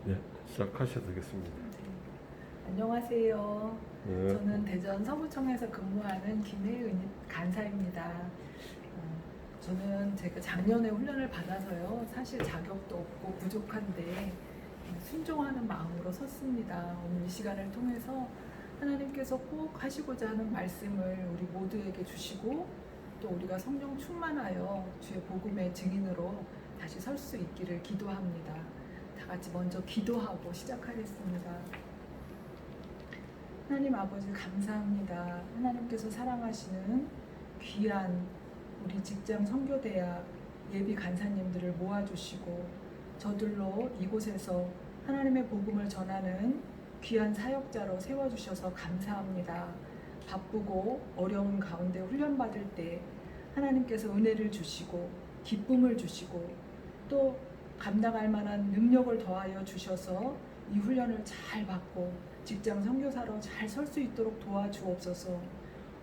네, 시작하셔도 되겠습니다. 안녕하세요. 네. 저는 대전 서구청에서 근무하는 김혜은 간사입니다. 저는 제가 작년에 훈련을 받아서요. 사실 자격도 없고 부족한데 순종하는 마음으로 섰습니다. 오늘 이 시간을 통해서 하나님께서 꼭 하시고자 하는 말씀을 우리 모두에게 주시고 또 우리가 성령 충만하여 주의 복음의 증인으로 다시 설 수 있기를 기도합니다. 다 같이 먼저 기도하고 시작하겠습니다. 하나님 아버지 감사합니다. 하나님께서 사랑하시는 귀한 우리 직장 선교대학 예비 간사님들을 모아주시고 저들로 이곳에서 하나님의 복음을 전하는 귀한 사역자로 세워주셔서 감사합니다. 바쁘고 어려운 가운데 훈련받을 때 하나님께서 은혜를 주시고 기쁨을 주시고 또 감당할 만한 능력을 더하여 주셔서 이 훈련을 잘 받고 직장 선교사로 잘 설 수 있도록 도와주옵소서.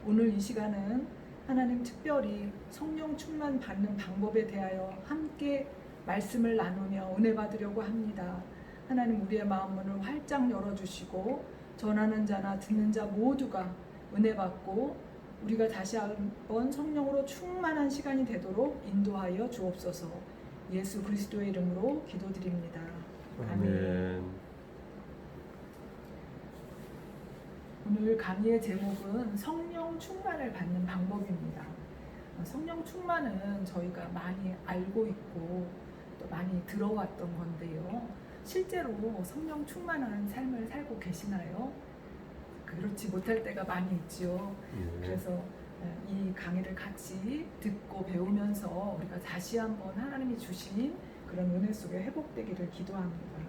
오늘 이 시간은 하나님 특별히 성령 충만 받는 방법에 대하여 함께 말씀을 나누며 은혜 받으려고 합니다. 하나님 우리의 마음문을 활짝 열어주시고 전하는 자나 듣는 자 모두가 은혜 받고 우리가 다시 한번 성령으로 충만한 시간이 되도록 인도하여 주옵소서. 예수 그리스도의 이름으로 기도드립니다. 아멘. 오늘 강의의 제목은 성령 충만을 받는 방법입니다. 성령 충만은 저희가 많이 알고 있고 또 많이 들어왔던 건데요. 실제로 성령 충만한 삶을 살고 계시나요? 그렇지 못할 때가 많이 있죠. 그래서 이 강의를 같이 듣고 배우면서 우리가 다시 한번 하나님이 주신 그런 은혜 속에 회복되기를 기도합니다.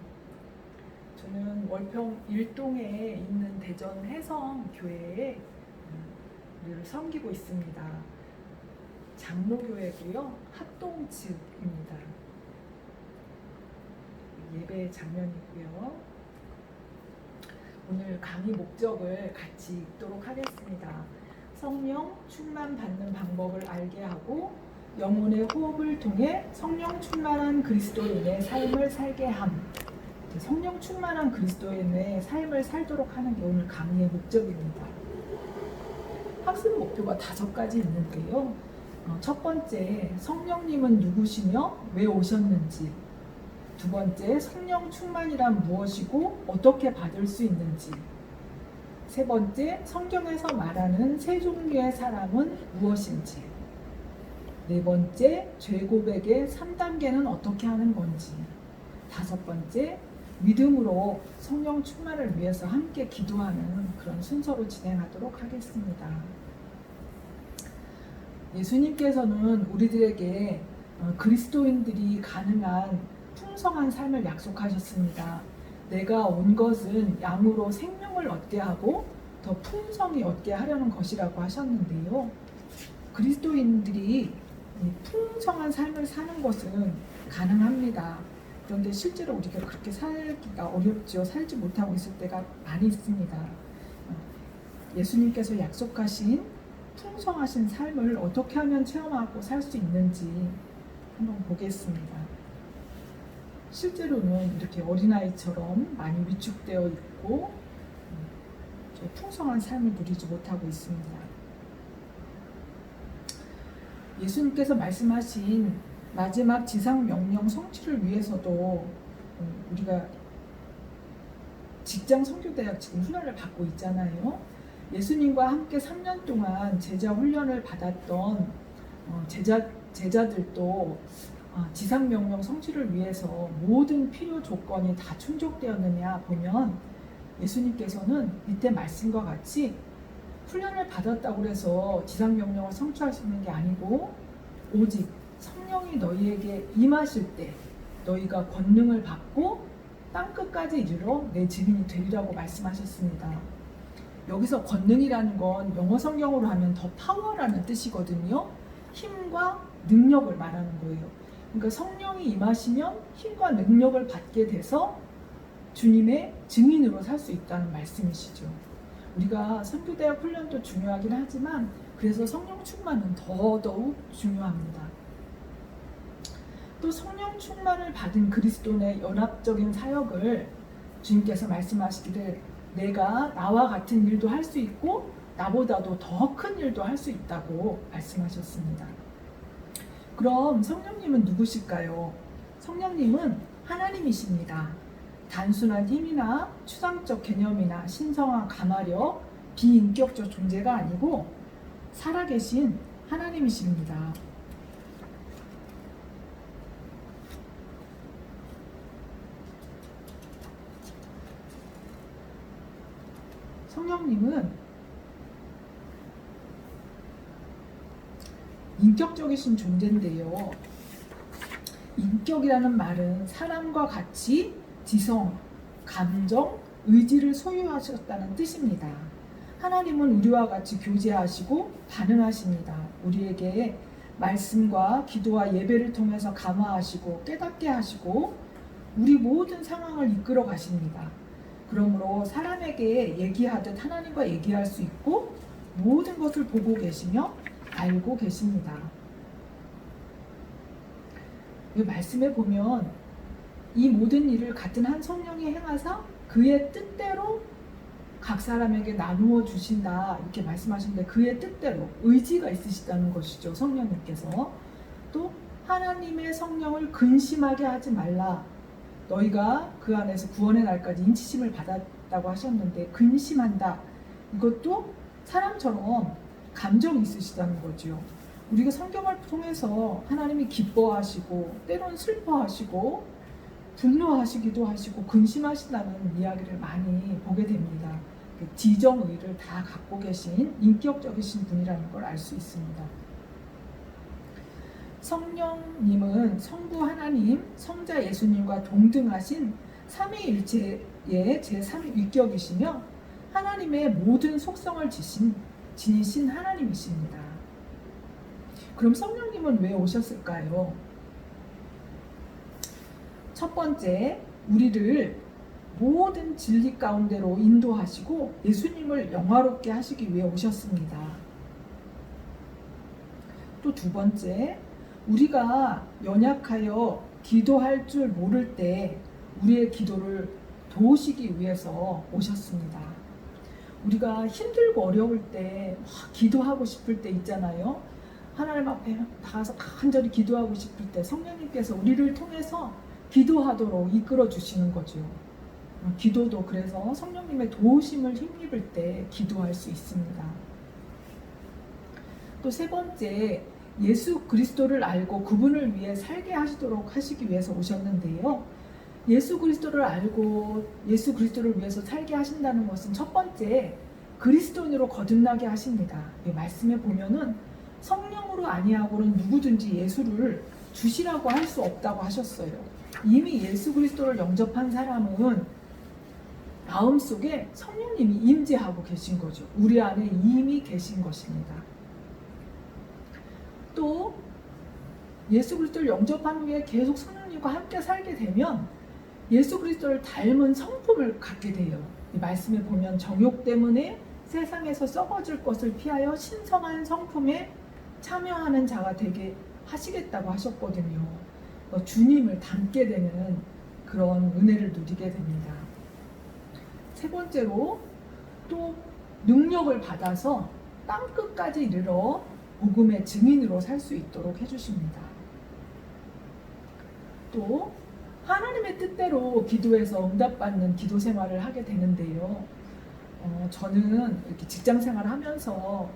저는 월평 일동에 있는 대전 해성교회에 우리를 섬기고 있습니다. 장로교회고요. 합동 측입니다. 예배 장면이고요. 오늘 강의 목적을 같이 읽도록 하겠습니다. 성령 충만 받는 방법을 알게 하고 영혼의 호흡을 통해 성령 충만한 그리스도인의 삶을 살게 함. 성령 충만한 그리스도인의 삶을 살도록 하는 게 오늘 강의의 목적입니다. 학습 목표가 5가지 있는데요. 첫 번째, 성령님은 누구시며 왜 오셨는지. 두 번째, 성령 충만이란 무엇이고 어떻게 받을 수 있는지. 세 번째, 성경에서 말하는 세 종류의 사람은 무엇인지. 네 번째, 죄 고백의 3단계는 어떻게 하는 건지. 다섯 번째, 믿음으로 성령 충만을 위해서 함께 기도하는 그런 순서로 진행하도록 하겠습니다. 예수님께서는 우리들에게 그리스도인들이 가능한 풍성한 삶을 약속하셨습니다. 내가 온 것은 양으로 생명을 얻게 하고 더 풍성히 얻게 하려는 것이라고 하셨는데요. 그리스도인들이 풍성한 삶을 사는 것은 가능합니다. 그런데 실제로 우리가 그렇게 살기가 어렵죠. 살지 못하고 있을 때가 많이 있습니다. 예수님께서 약속하신 풍성하신 삶을 어떻게 하면 체험하고 살 수 있는지 한번 보겠습니다. 실제로는 이렇게 어린아이처럼 많이 위축되어 있고 풍성한 삶을 누리지 못하고 있습니다. 예수님께서 말씀하신 마지막 지상 명령 성취를 위해서도 우리가 직장 선교대학 지금 훈련을 받고 있잖아요. 예수님과 함께 3년 동안 제자 훈련을 받았던 제자들도 지상 명령 성취를 위해서 모든 필요 조건이 다 충족되었느냐 보면 예수님께서는 이때 말씀과 같이 훈련을 받았다고 해서 지상 명령을 성취할 수 있는 게 아니고 오직 성령이 너희에게 임하실 때 너희가 권능을 받고 땅끝까지 이르러 내 증인이 되리라고 말씀하셨습니다. 여기서 권능이라는 건 영어 성경으로 하면 더 파워라는 뜻이거든요. 힘과 능력을 말하는 거예요. 그러니까 성령이 임하시면 힘과 능력을 받게 돼서 주님의 증인으로 살 수 있다는 말씀이시죠. 우리가 선교대학 훈련도 중요하긴 하지만 그래서 성령 충만은 더더욱 중요합니다. 또 성령 충만을 받은 그리스도인의 연합적인 사역을 주님께서 말씀하시기를 내가 나와 같은 일도 할 수 있고 나보다도 더 큰 일도 할 수 있다고 말씀하셨습니다. 그럼 성령님은 누구실까요? 성령님은 하나님이십니다. 단순한 힘이나 추상적 개념이나 신성한 감화력, 비인격적 존재가 아니고 살아계신 하나님이십니다. 성령님은 인격적이신 존재인데요. 인격이라는 말은 사람과 같이 지성, 감정, 의지를 소유하셨다는 뜻입니다. 하나님은 우리와 같이 교제하시고 반응하십니다. 우리에게 말씀과 기도와 예배를 통해서 감화하시고 깨닫게 하시고 우리 모든 상황을 이끌어 가십니다. 그러므로 사람에게 얘기하듯 하나님과 얘기할 수 있고 모든 것을 보고 계시며 알고 계십니다. 이 말씀에 보면 이 모든 일을 같은 한 성령이 행하사 그의 뜻대로 각 사람에게 나누어 주신다 이렇게 말씀하시는데 그의 뜻대로 의지가 있으시다는 것이죠. 성령님께서 또 하나님의 성령을 근심하게 하지 말라. 너희가 그 안에서 구원의 날까지 인치심을 받았다고 하셨는데 근심한다. 이것도 사람처럼 감정이 있으시다는 거죠. 우리가 성경을 통해서 하나님이 기뻐하시고 때로는 슬퍼하시고 분노하시기도 하시고 근심하신다는 이야기를 많이 보게 됩니다. 지정의를 다 갖고 계신 인격적이신 분이라는 걸 알 수 있습니다. 성령님은 성부 하나님, 성자 예수님과 동등하신 삼위일체의 제3위격이시며 하나님의 모든 속성을 지니신 하나님이십니다. 그럼 성령님은 왜 오셨을까요? 첫 번째, 우리를 모든 진리 가운데로 인도하시고 예수님을 영화롭게 하시기 위해 오셨습니다. 또 두 번째, 우리가 연약하여 기도할 줄 모를 때 우리의 기도를 도우시기 위해서 오셨습니다. 우리가 힘들고 어려울 때 기도하고 싶을 때 있잖아요. 하나님 앞에 나가서 간절히 기도하고 싶을 때 성령님께서 우리를 통해서 기도하도록 이끌어 주시는 거죠. 기도도 그래서 성령님의 도우심을 힘입을 때 기도할 수 있습니다. 또 세 번째, 예수 그리스도를 알고 그분을 위해 살게 하시기 위해서 오셨는데요. 예수 그리스도를 알고 예수 그리스도를 위해서 살게 하신다는 것은 첫 번째, 그리스도인으로 거듭나게 하십니다. 이 말씀에 보면은 성령으로 아니하고는 누구든지 예수를 주시라고 할 수 없다고 하셨어요. 이미 예수 그리스도를 영접한 사람은 마음속에 성령님이 임재하고 계신 거죠. 우리 안에 이미 계신 것입니다. 또 예수 그리스도를 영접한 후에 계속 성령님과 함께 살게 되면 예수 그리스도를 닮은 성품을 갖게 돼요. 이 말씀에 보면 정욕 때문에 세상에서 썩어질 것을 피하여 신성한 성품에 참여하는 자가 되게 하시겠다고 하셨거든요. 주님을 닮게 되는 그런 은혜를 누리게 됩니다. 세 번째로 또 능력을 받아서 땅끝까지 이르러 복음의 증인으로 살 수 있도록 해주십니다. 또 하나님의 뜻대로 기도해서 응답받는 기도 생활을 하게 되는데요. 저는 이렇게 직장 생활을 하면서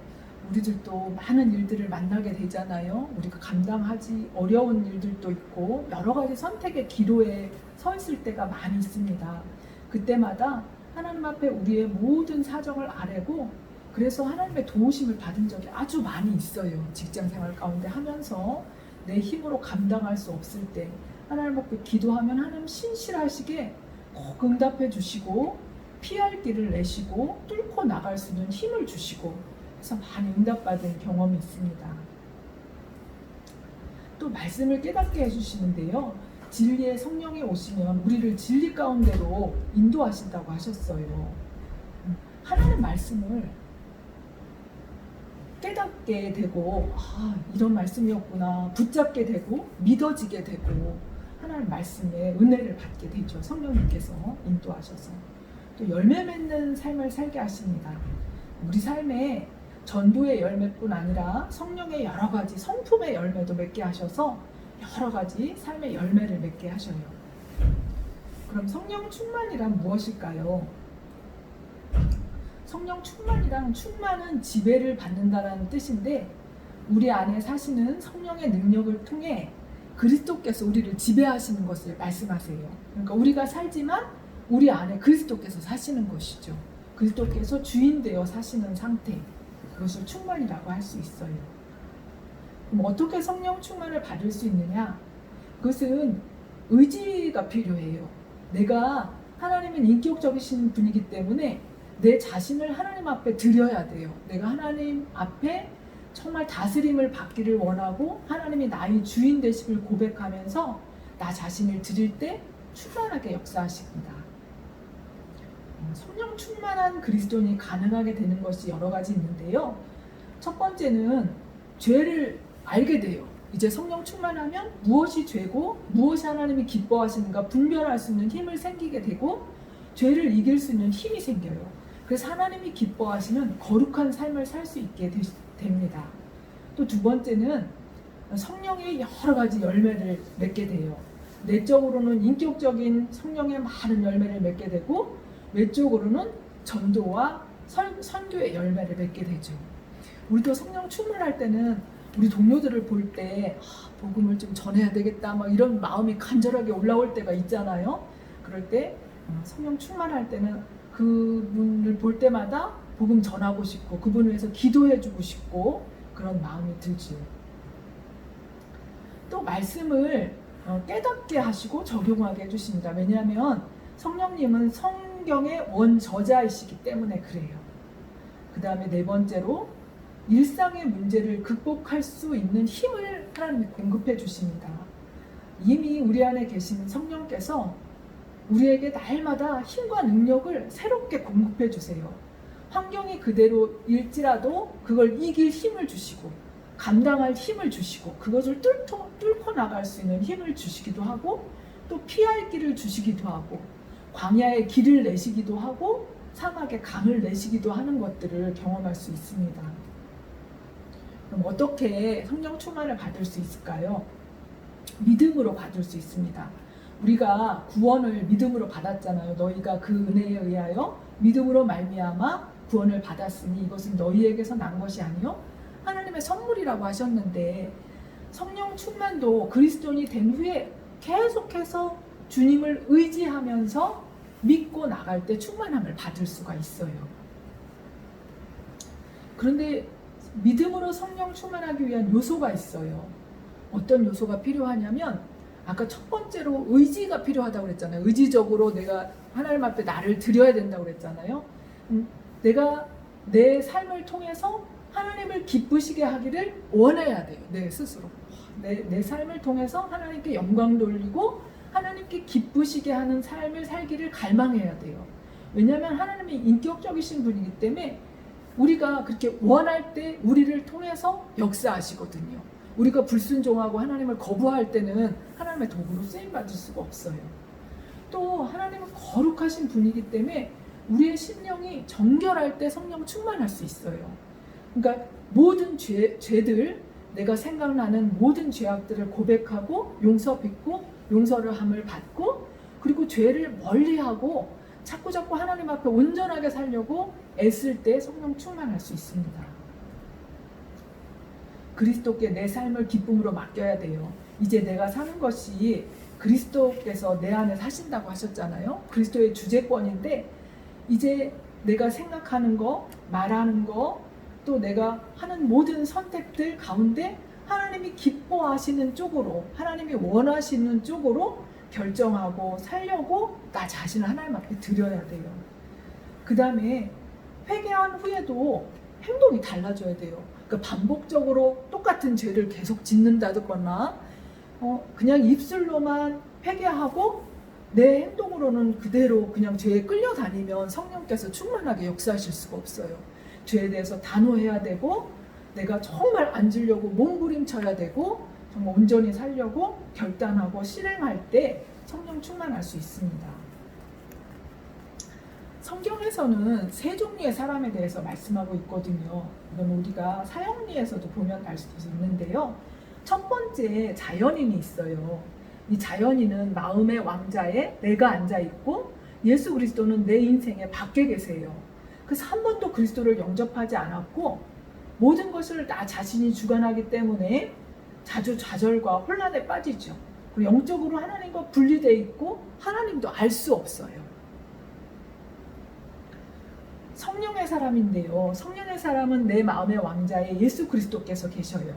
우리들도 많은 일들을 만나게 되잖아요. 우리가 감당하지 어려운 일들도 있고 여러 가지 선택의 기로에 서 있을 때가 많이 있습니다. 그때마다 하나님 앞에 우리의 모든 사정을 아뢰고 그래서 하나님의 도우심을 받은 적이 아주 많이 있어요. 직장 생활 가운데 하면서 내 힘으로 감당할 수 없을 때 하나님 앞에 기도하면 하나님 신실하시게 꼭 응답해 주시고 피할 길을 내시고 뚫고 나갈 수 있는 힘을 주시고 그래서 많이 응답받은 경험이 있습니다. 또 말씀을 깨닫게 해주시는데요. 진리의 성령이 오시면 우리를 진리 가운데로 인도하신다고 하셨어요. 하나님 말씀을 깨닫게 되고 이런 말씀이었구나 붙잡게 되고 믿어지게 되고 하나님 말씀에 은혜를 받게 되죠. 성령님께서 인도하셔서 또 열매 맺는 삶을 살게 하십니다. 우리 삶에 전부의 열매뿐 아니라 성령의 여러 가지 성품의 열매도 맺게 하셔서 여러 가지 삶의 열매를 맺게 하셔요. 그럼 성령 충만이란 무엇일까요? 성령 충만이란 충만은 지배를 받는다는 뜻인데 우리 안에 사시는 성령의 능력을 통해 그리스도께서 우리를 지배하시는 것을 말씀하세요. 그러니까 우리가 살지만 우리 안에 그리스도께서 사시는 것이죠. 그리스도께서 주인 되어 사시는 상태, 그것을 충만이라고 할 수 있어요. 그럼 어떻게 성령 충만을 받을 수 있느냐? 그것은 의지가 필요해요. 내가 하나님은 인격적이신 분이기 때문에 내 자신을 하나님 앞에 드려야 돼요. 내가 하나님 앞에 정말 다스림을 받기를 원하고 하나님이 나의 주인 되심을 고백하면서 나 자신을 드릴 때 충만하게 역사하십니다. 성령 충만한 그리스도인이 가능하게 되는 것이 여러 가지 있는데요. 첫 번째는 죄를 알게 돼요. 이제 성령 충만하면 무엇이 죄고 무엇이 하나님이 기뻐하시는가 분별할 수 있는 힘을 생기게 되고 죄를 이길 수 있는 힘이 생겨요. 그래서 하나님이 기뻐하시는 거룩한 삶을 살 수 있게 됩니다. 또 두 번째는 성령의 여러 가지 열매를 맺게 돼요. 내적으로는 인격적인 성령의 많은 열매를 맺게 되고 외적으로는 전도와 선교의 열매를 맺게 되죠. 우리도 성령 충만할 때는 우리 동료들을 볼 때 복음을 좀 전해야 되겠다 막 이런 마음이 간절하게 올라올 때가 있잖아요. 그럴 때 성령 충만할 때는 그분을 볼 때마다 복음 전하고 싶고 그분을 위해서 기도해주고 싶고 그런 마음이 들죠. 또 말씀을 깨닫게 하시고 적용하게 해주십니다. 왜냐하면 성령님은 성경의 원저자이시기 때문에 그래요. 그 다음에 네 번째로 일상의 문제를 극복할 수 있는 힘을 하나님이 공급해 주십니다. 이미 우리 안에 계신 성령께서 우리에게 날마다 힘과 능력을 새롭게 공급해 주세요. 환경이 그대로일지라도 그걸 이길 힘을 주시고 감당할 힘을 주시고 그것을 뚫고 나갈 수 있는 힘을 주시기도 하고 또 피할 길을 주시기도 하고 광야에 길을 내시기도 하고 사막에 강을 내시기도 하는 것들을 경험할 수 있습니다. 그럼 어떻게 성령 충만을 받을 수 있을까요? 믿음으로 받을 수 있습니다. 우리가 구원을 믿음으로 받았잖아요. 너희가 그 은혜에 의하여 믿음으로 말미암아 구원을 받았으니 이것은 너희에게서 난 것이 아니요 하나님의 선물이라고 하셨는데 성령 충만도 그리스도인이 된 후에 계속해서 주님을 의지하면서 믿고 나갈 때 충만함을 받을 수가 있어요. 그런데 믿음으로 성령 충만하기 위한 요소가 있어요. 어떤 요소가 필요하냐면 아까 첫 번째로 의지가 필요하다고 그랬잖아요. 의지적으로 내가 하나님 앞에 나를 드려야 된다고 그랬잖아요. 내가 내 삶을 통해서 하나님을 기쁘시게 하기를 원해야 돼요. 내 스스로. 내 삶을 통해서 하나님께 영광 돌리고 하나님께 기쁘시게 하는 삶을 살기를 갈망해야 돼요. 왜냐하면 하나님이 인격적이신 분이기 때문에 우리가 그렇게 원할 때 우리를 통해서 역사하시거든요. 우리가 불순종하고 하나님을 거부할 때는 하나님의 도구로 쓰임받을 수가 없어요. 또 하나님은 거룩하신 분이기 때문에 우리의 심령이 정결할 때 성령 충만할 수 있어요. 그러니까 모든 죄들, 내가 생각나는 모든 죄악들을 고백하고 용서 빚고 용서를 함을 받고 그리고 죄를 멀리하고 자꾸 하나님 앞에 온전하게 살려고 애쓸 때 성령 충만할 수 있습니다. 그리스도께 내 삶을 기쁨으로 맡겨야 돼요. 이제 내가 사는 것이 그리스도께서 내 안에 사신다고 하셨잖아요. 그리스도의 주재권인데 이제 내가 생각하는 거, 말하는 거, 또 내가 하는 모든 선택들 가운데 하나님이 기뻐하시는 쪽으로, 하나님이 원하시는 쪽으로 결정하고 살려고 나 자신을 하나님 앞에 드려야 돼요. 그 다음에 회개한 후에도 행동이 달라져야 돼요. 그러니까 반복적으로 똑같은 죄를 계속 짓는다거나 그냥 입술로만 회개하고 내 행동으로는 그대로 그냥 죄에 끌려다니면 성령께서 충만하게 역사하실 수가 없어요. 죄에 대해서 단호해야 되고 내가 정말 앉으려고 몸부림쳐야 되고 정말 온전히 살려고 결단하고 실행할 때 성령 충만할 수 있습니다. 성경에서는 세 종류의 사람에 대해서 말씀하고 있거든요. 이건 우리가 사형리에서도 보면 알 수 있는데요. 첫 번째 자연인이 있어요. 이 자연인은 마음의 왕자에 내가 앉아 있고 예수 그리스도는 내 인생에 밖에 계세요. 그래서 한 번도 그리스도를 영접하지 않았고 모든 것을 나 자신이 주관하기 때문에 자주 좌절과 혼란에 빠지죠. 그리고 영적으로 하나님과 분리되어 있고 하나님도 알 수 없어요. 성령의 사람인데요. 성령의 사람은 내 마음의 왕자에 예수 그리스도께서 계셔요.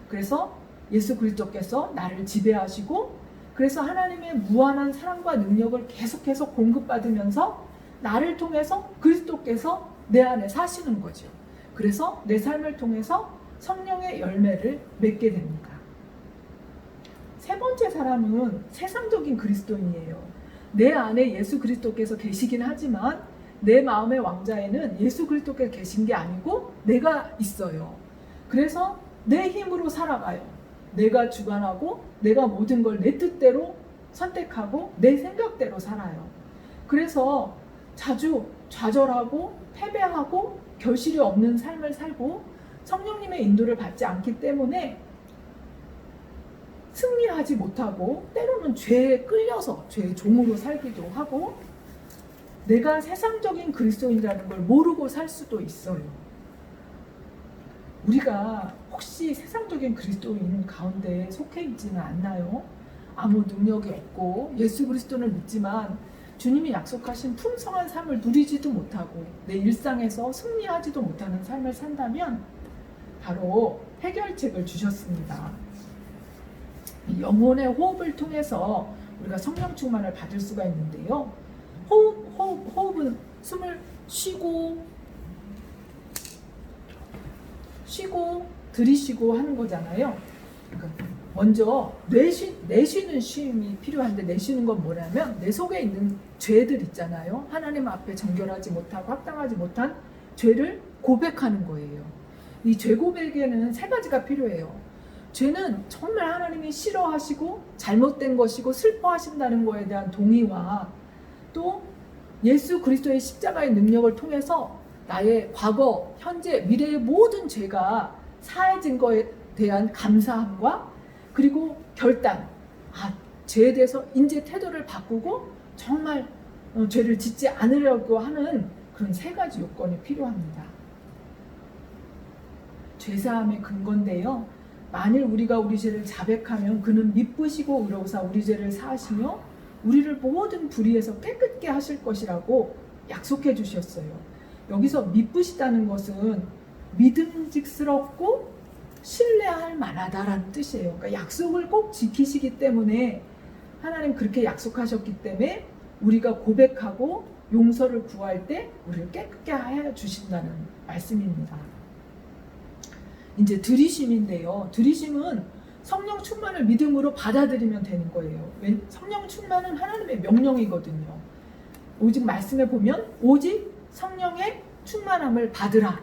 그래서 예수 그리스도께서 나를 지배하시고 그래서 하나님의 무한한 사랑과 능력을 계속해서 공급받으면서 나를 통해서 그리스도께서 내 안에 사시는 거죠. 그래서 내 삶을 통해서 성령의 열매를 맺게 됩니다. 세 번째 사람은 세상적인 그리스도인이에요. 내 안에 예수 그리스도께서 계시긴 하지만 내 마음의 왕자에는 예수 그리스도께서 계신 게 아니고 내가 있어요. 그래서 내 힘으로 살아가요. 내가 주관하고 내가 모든 걸 내 뜻대로 선택하고 내 생각대로 살아요. 그래서 자주 좌절하고 패배하고 결실이 없는 삶을 살고 성령님의 인도를 받지 않기 때문에 승리하지 못하고 때로는 죄에 끌려서 죄의 종으로 살기도 하고 내가 세상적인 그리스도인이라는 걸 모르고 살 수도 있어요. 우리가 혹시 세상적인 그리스도인 가운데 속해 있지는 않나요? 아무 능력이 없고 예수 그리스도를 믿지만 주님이 약속하신 풍성한 삶을 누리지도 못하고 내 일상에서 승리하지도 못하는 삶을 산다면 바로 해결책을 주셨습니다. 영혼의 호흡을 통해서 우리가 성령 충만을 받을 수가 있는데요. 호흡은 숨을 쉬고 들이쉬고 하는 거잖아요. 그러니까 먼저 내쉬는 쉼이 필요한데 내쉬는 건 뭐냐면 내 속에 있는 죄들 있잖아요. 하나님 앞에 정결하지 못하고 합당하지 못한 죄를 고백하는 거예요. 이 죄 고백에는 세 가지가 필요해요. 죄는 정말 하나님이 싫어하시고 잘못된 것이고 슬퍼하신다는 거에 대한 동의와 또 예수 그리스도의 십자가의 능력을 통해서 나의 과거, 현재, 미래의 모든 죄가 사해진 것에 대한 감사함과 그리고 결단, 죄에 대해서 이제 태도를 바꾸고 정말 죄를 짓지 않으려고 하는 그런 세 가지 요건이 필요합니다. 죄사함의 근거인데요. 만일 우리가 우리 죄를 자백하면 그는 미쁘시고 의로우사 우리 죄를 사하시며 우리를 모든 불의에서 깨끗게 하실 것이라고 약속해 주셨어요. 여기서 미쁘시다는 것은 믿음직스럽고 신뢰할 만하다라는 뜻이에요. 그러니까 약속을 꼭 지키시기 때문에 하나님 그렇게 약속하셨기 때문에 우리가 고백하고 용서를 구할 때 우리를 깨끗게 해 주신다는 말씀입니다. 이제 들이심인데요. 들이심은 성령 충만을 믿음으로 받아들이면 되는 거예요. 성령 충만은 하나님의 명령이거든요. 오직 말씀에 보면 오직 성령의 충만함을 받으라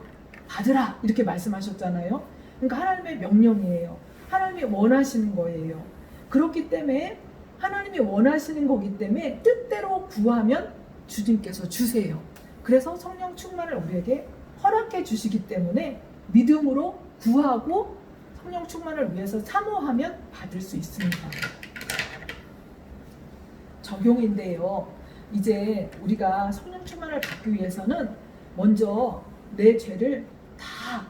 이렇게 말씀하셨잖아요. 그러니까 하나님의 명령이에요. 하나님이 원하시는 거예요. 그렇기 때문에 하나님이 원하시는 거기 때문에 뜻대로 구하면 주님께서 주세요. 그래서 성령 충만을 우리에게 허락해 주시기 때문에 믿음으로 구하고 성령 충만을 위해서 사모하면 받을 수 있습니다. 적용인데요. 이제 우리가 성령 충만을 받기 위해서는 먼저 내 죄를 다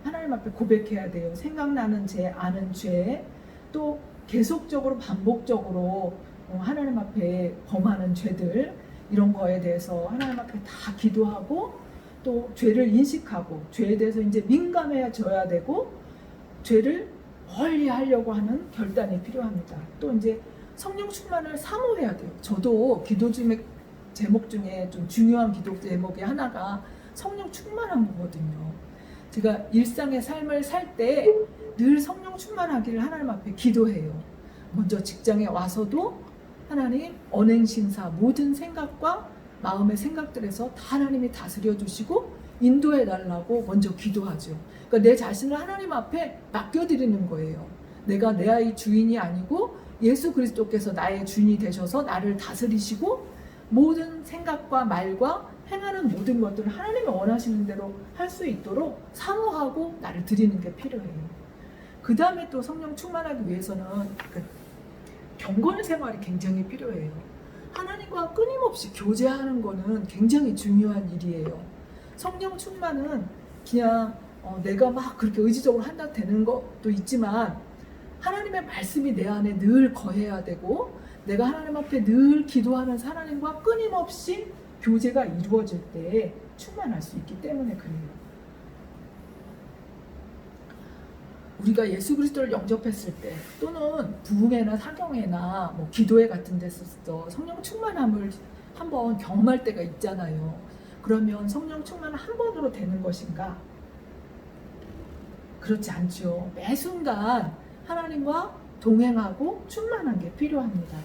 하나님 앞에 고백해야 돼요. 생각나는 죄, 아는 죄, 또 계속적으로 반복적으로 하나님 앞에 범하는 죄들 이런 거에 대해서 하나님 앞에 다 기도하고 또 죄를 인식하고 죄에 대해서 이제 민감해져야 되고 죄를 멀리 하려고 하는 결단이 필요합니다. 또 이제 성령 충만을 사모해야 돼요. 저도 기도 제목 중에 좀 중요한 기도 제목의 하나가 성령 충만한 거거든요. 제가 일상의 삶을 살 때 늘 성령 충만하기를 하나님 앞에 기도해요. 먼저 직장에 와서도 하나님 언행심사 모든 생각과 마음의 생각들에서 다 하나님이 다스려 주시고 인도해 달라고 먼저 기도하죠. 그러니까 내 자신을 하나님 앞에 맡겨드리는 거예요. 내가 내 아이 주인이 아니고 예수 그리스도께서 나의 주인이 되셔서 나를 다스리시고 모든 생각과 말과 행하는 모든 것들을 하나님이 원하시는 대로 할 수 있도록 사모하고 나를 드리는 게 필요해요. 그 다음에 또 성령 충만하기 위해서는 경건의 생활이 굉장히 필요해요. 하나님과 끊임없이 교제하는 거는 굉장히 중요한 일이에요. 성령 충만은 그냥 내가 막 그렇게 의지적으로 한다 되는 것도 있지만 하나님의 말씀이 내 안에 늘 거해야 되고 내가 하나님 앞에 늘 기도하는 하나님과 끊임없이 교제가 이루어질 때 충만할 수 있기 때문에 그래요. 우리가 예수 그리스도를 영접했을 때 또는 부흥회나 사경회나 뭐 기도회 같은 데서 성령 충만함을 한번 경험할 때가 있잖아요. 그러면 성령 충만은 한 번으로 되는 것인가? 그렇지 않죠. 매 순간 하나님과 동행하고 충만한 게 필요합니다.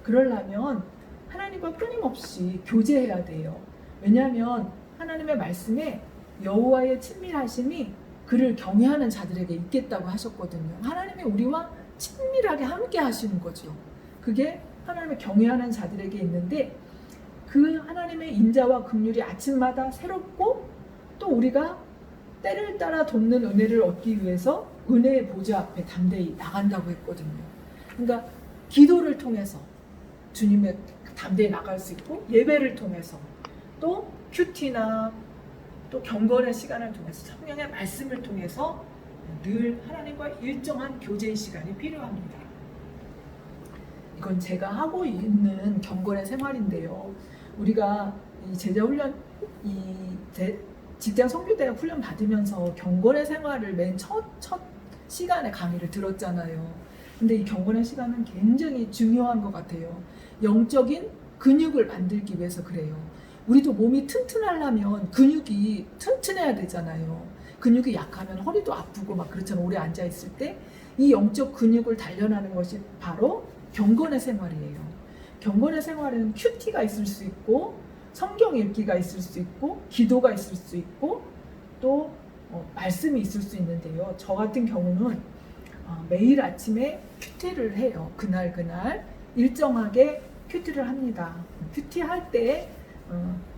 그러려면 하나님과 끊임없이 교제해야 돼요. 왜냐하면 하나님의 말씀에 여호와의 친밀하심이 그를 경외하는 자들에게 있겠다고 하셨거든요. 하나님이 우리와 친밀하게 함께 하시는 거죠. 그게 하나님의 경외하는 자들에게 있는데 그 하나님의 인자와 긍휼이 아침마다 새롭고 또 우리가 때를 따라 돕는 은혜를 얻기 위해서 은혜의 보좌 앞에 담대히 나간다고 했거든요. 그러니까 기도를 통해서 주님의 담대히 나갈 수 있고 예배를 통해서 또 큐티나 또 경건의 시간을 통해서 성령의 말씀을 통해서 늘 하나님과 일정한 교제의 시간이 필요합니다. 이건 제가 하고 있는 경건의 생활인데요. 우리가 이 제자훈련, 직장 선교대학 훈련 받으면서 경건의 생활을 맨 첫 시간에 강의를 들었잖아요. 근데 이 경건의 시간은 굉장히 중요한 것 같아요. 영적인 근육을 만들기 위해서 그래요. 우리도 몸이 튼튼하려면 근육이 튼튼해야 되잖아요. 근육이 약하면 허리도 아프고 막 그렇잖아요. 오래 앉아 있을 때. 이 영적 근육을 단련하는 것이 바로 경건의 생활이에요. 경건의 생활은 큐티가 있을 수 있고 성경 읽기가 있을 수 있고 기도가 있을 수 있고 또 말씀이 있을 수 있는데요. 저 같은 경우는 매일 아침에 큐티를 해요. 그날 일정하게 큐티를 합니다. 큐티할 때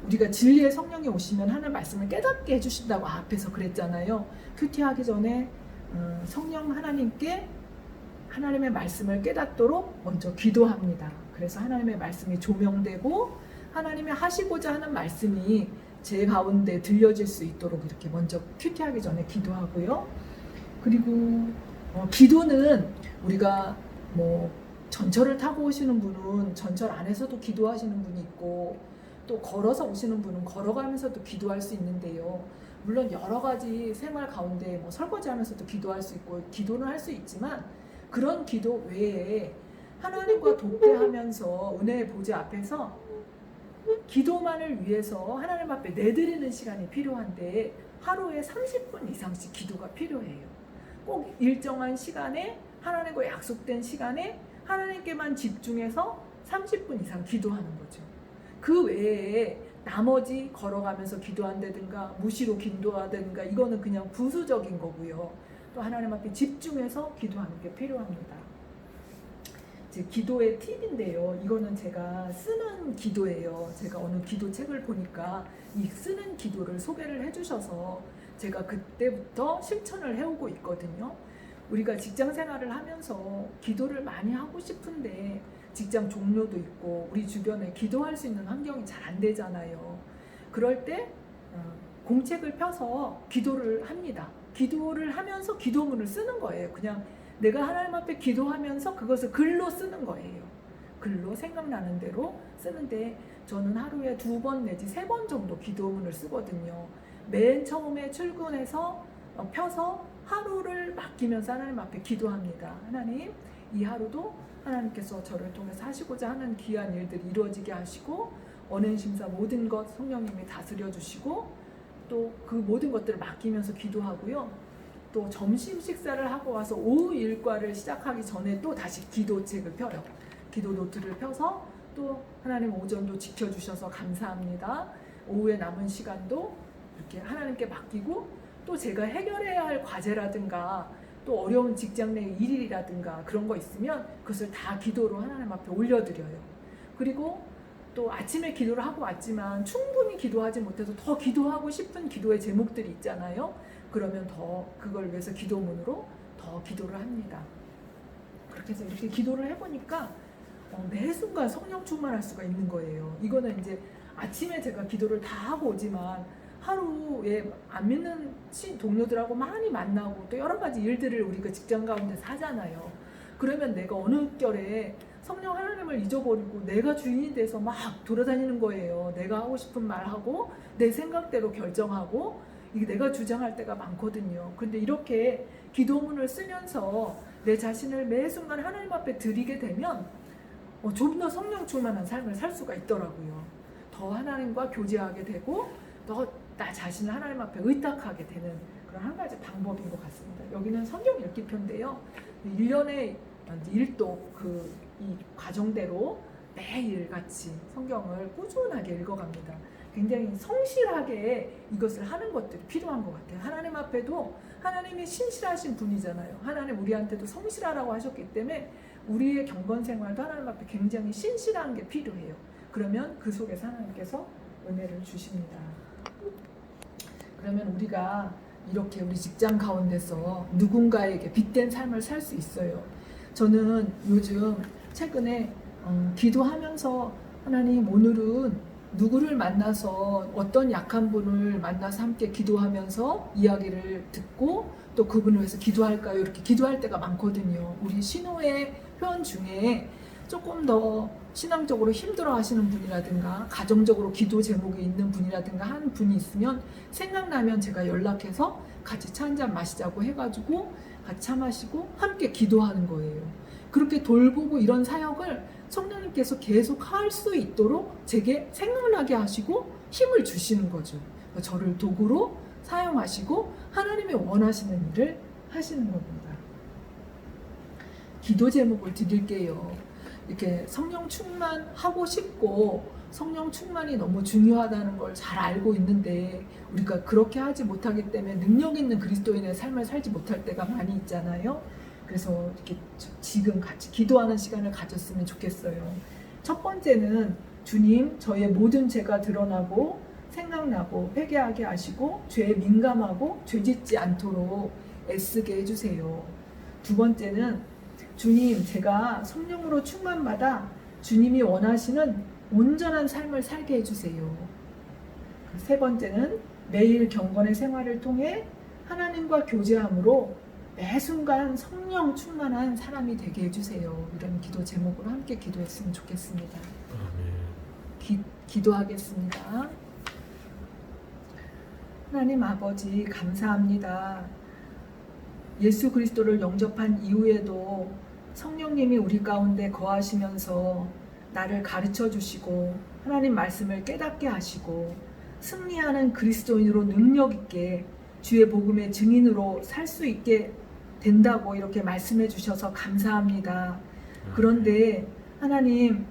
우리가 진리의 성령이 오시면 하는 말씀을 깨닫게 해주신다고 앞에서 그랬잖아요. 큐티하기 전에 성령 하나님께 하나님의 말씀을 깨닫도록 먼저 기도합니다. 그래서 하나님의 말씀이 조명되고 하나님이 하시고자 하는 말씀이 제 가운데 들려질 수 있도록 이렇게 먼저 큐티하기 전에 기도하고요. 그리고 기도는 우리가 뭐 전철을 타고 오시는 분은 전철 안에서도 기도하시는 분이 있고 또 걸어서 오시는 분은 걸어가면서도 기도할 수 있는데요. 물론 여러 가지 생활 가운데 뭐 설거지하면서도 기도할 수 있고 기도는 할 수 있지만 그런 기도 외에 하나님과 독대하면서 은혜의 보좌 앞에서 기도만을 위해서 하나님 앞에 내드리는 시간이 필요한데 하루에 30분 이상씩 기도가 필요해요. 꼭 일정한 시간에 하나님과 약속된 시간에 하나님께만 집중해서 30분 이상 기도하는 거죠. 그 외에 나머지 걸어가면서 기도한다든가 무시로 기도하든가 이거는 그냥 부수적인 거고요. 또 하나님 앞에 집중해서 기도하는 게 필요합니다. 이제 기도의 팁인데요. 이거는 제가 쓰는 기도예요. 제가 어느 기도책을 보니까 이 쓰는 기도를 소개를 해주셔서 제가 그때부터 실천을 해오고 있거든요. 우리가 직장 생활을 하면서 기도를 많이 하고 싶은데 직장 종료도 있고 우리 주변에 기도할 수 있는 환경이 잘 안 되잖아요. 그럴 때 공책을 펴서 기도를 합니다. 기도를 하면서 기도문을 쓰는 거예요. 그냥 내가 하나님 앞에 기도하면서 그것을 글로 쓰는 거예요. 글로 생각나는 대로 쓰는데 저는 하루에 2번 내지 3번 정도 기도문을 쓰거든요. 맨 처음에 출근해서 펴서 하루를 맡기면서 하나님 앞에 기도합니다. 하나님, 이 하루도 하나님께서 저를 통해서 하시고자 하는 귀한 일들이 이루어지게 하시고 언행심사 모든 것 성령님이 다스려 주시고 또 그 모든 것들을 맡기면서 기도하고요. 또 점심 식사를 하고 와서 오후 일과를 시작하기 전에 또 다시 기도책을 펴요. 기도 노트를 펴서 또 하나님 오전도 지켜주셔서 감사합니다. 오후에 남은 시간도 이렇게 하나님께 맡기고 또 제가 해결해야 할 과제라든가 또 어려운 직장 내 일이라든가 그런 거 있으면 그것을 다 기도로 하나님 앞에 올려드려요. 그리고 또 아침에 기도를 하고 왔지만 충분히 기도하지 못해서 더 기도하고 싶은 기도의 제목들이 있잖아요. 그러면 더 그걸 위해서 기도문으로 더 기도를 합니다. 그렇게 해서 이렇게 기도를 해보니까 매 순간 성령 충만할 수가 있는 거예요. 이거는 이제 아침에 제가 기도를 다 하고 오지만 하루에 안 믿는 동료들하고 많이 만나고 또 여러 가지 일들을 우리가 직장 가운데서 하잖아요. 그러면 내가 어느 결에 성령 하나님을 잊어버리고 내가 주인이 돼서 막 돌아다니는 거예요. 내가 하고 싶은 말하고 내 생각대로 결정하고 이게 내가 주장할 때가 많거든요. 근데 이렇게 기도문을 쓰면서 내 자신을 매 순간 하나님 앞에 드리게 되면 좀 더 성령 충만한 삶을 살 수가 있더라고요. 더 하나님과 교제하게 되고 더 나 자신을 하나님 앞에 의탁하게 되는 그런 한 가지 방법인 것 같습니다. 여기는 성경 읽기편인데요. 1년에 1독 이 과정대로 매일 같이 성경을 꾸준하게 읽어갑니다. 굉장히 성실하게 이것을 하는 것들이 필요한 것 같아요. 하나님 앞에도 하나님이 신실하신 분이잖아요. 하나님 우리한테도 성실하라고 하셨기 때문에 우리의 경건 생활도 하나님 앞에 굉장히 신실한 게 필요해요. 그러면 그 속에서 하나님께서 은혜를 주십니다. 그러면 우리가 이렇게 우리 직장 가운데서 누군가에게 빚된 삶을 살 수 있어요. 저는 요즘 최근에 기도하면서 하나님 오늘은 누구를 만나서 어떤 약한 분을 만나서 함께 기도하면서 이야기를 듣고 또 그분을 위해서 기도할까요? 이렇게 기도할 때가 많거든요. 우리 신호의 회원 중에 조금 더 신앙적으로 힘들어 하시는 분이라든가 가정적으로 기도 제목이 있는 분이라든가 한 분이 있으면 생각나면 제가 연락해서 같이 차 한잔 마시자고 해가지고 같이 차 마시고 함께 기도하는 거예요. 그렇게 돌보고 이런 사역을 성령님께서 계속 할 수 있도록 제게 생각나게 하시고 힘을 주시는 거죠. 저를 도구로 사용하시고 하나님이 원하시는 일을 하시는 겁니다. 기도 제목을 드릴게요. 이렇게 성령 충만하고 싶고 성령 충만이 너무 중요하다는 걸 잘 알고 있는데 우리가 그렇게 하지 못하기 때문에 능력 있는 그리스도인의 삶을 살지 못할 때가 많이 있잖아요. 그래서 이렇게 지금 같이 기도하는 시간을 가졌으면 좋겠어요. 첫 번째는 주님, 저의 모든 죄가 드러나고 생각나고 회개하게 하시고 죄에 민감하고 죄짓지 않도록 애쓰게 해주세요. 두 번째는 주님, 제가 성령으로 충만받아 주님이 원하시는 온전한 삶을 살게 해주세요. 세 번째는 매일 경건의 생활을 통해 하나님과 교제함으로 매 순간 성령 충만한 사람이 되게 해주세요. 이런 기도 제목으로 함께 기도했으면 좋겠습니다. 기도하겠습니다. 하나님 아버지 감사합니다. 예수 그리스도를 영접한 이후에도 성령님이 우리 가운데 거하시면서 나를 가르쳐 주시고 하나님 말씀을 깨닫게 하시고 승리하는 그리스도인으로 능력 있게 주의 복음의 증인으로 살 수 있게 된다고 이렇게 말씀해 주셔서 감사합니다. 그런데 하나님,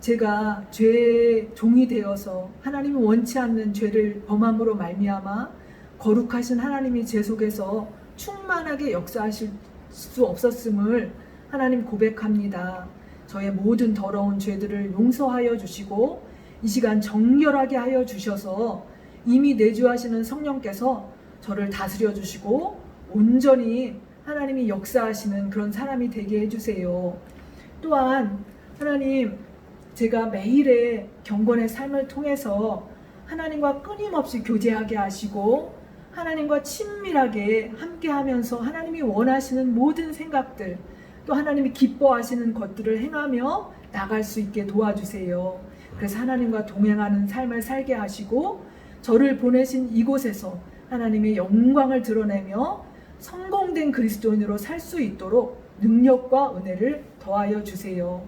제가 죄의 종이 되어서 하나님이 원치 않는 죄를 범함으로 말미암아 거룩하신 하나님이 제 속에서 충만하게 역사하실 수 없었음을 하나님 고백합니다. 저의 모든 더러운 죄들을 용서하여 주시고 이 시간 정결하게 하여 주셔서 이미 내주하시는 성령께서 저를 다스려 주시고 온전히 하나님이 역사하시는 그런 사람이 되게 해주세요. 또한 하나님, 제가 매일의 경건의 삶을 통해서 하나님과 끊임없이 교제하게 하시고 하나님과 친밀하게 함께하면서 하나님이 원하시는 모든 생각들 또 하나님이 기뻐하시는 것들을 행하며 나갈 수 있게 도와주세요. 그래서 하나님과 동행하는 삶을 살게 하시고 저를 보내신 이곳에서 하나님의 영광을 드러내며 성공된 그리스도인으로 살 수 있도록 능력과 은혜를 더하여 주세요.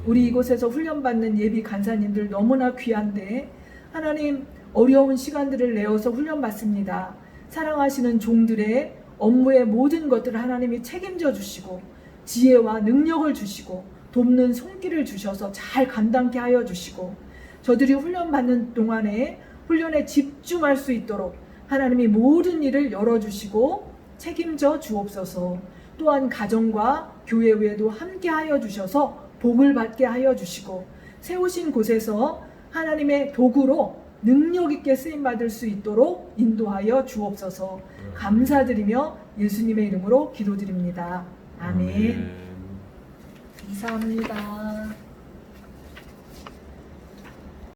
우리 이곳에서 훈련받는 예비 간사님들 너무나 귀한데 하나님 어려운 시간들을 내어서 훈련받습니다. 사랑하시는 종들의 업무의 모든 것들을 하나님이 책임져 주시고 지혜와 능력을 주시고 돕는 손길을 주셔서 잘 감당케 하여 주시고 저들이 훈련받는 동안에 훈련에 집중할 수 있도록 하나님이 모든 일을 열어주시고 책임져 주옵소서. 또한 가정과 교회 외에도 함께하여 주셔서 복을 받게 하여 주시고 세우신 곳에서 하나님의 도구로 능력 있게 쓰임 받을 수 있도록 인도하여 주옵소서. 감사드리며 예수님의 이름으로 기도드립니다. 아멘. 감사합니다.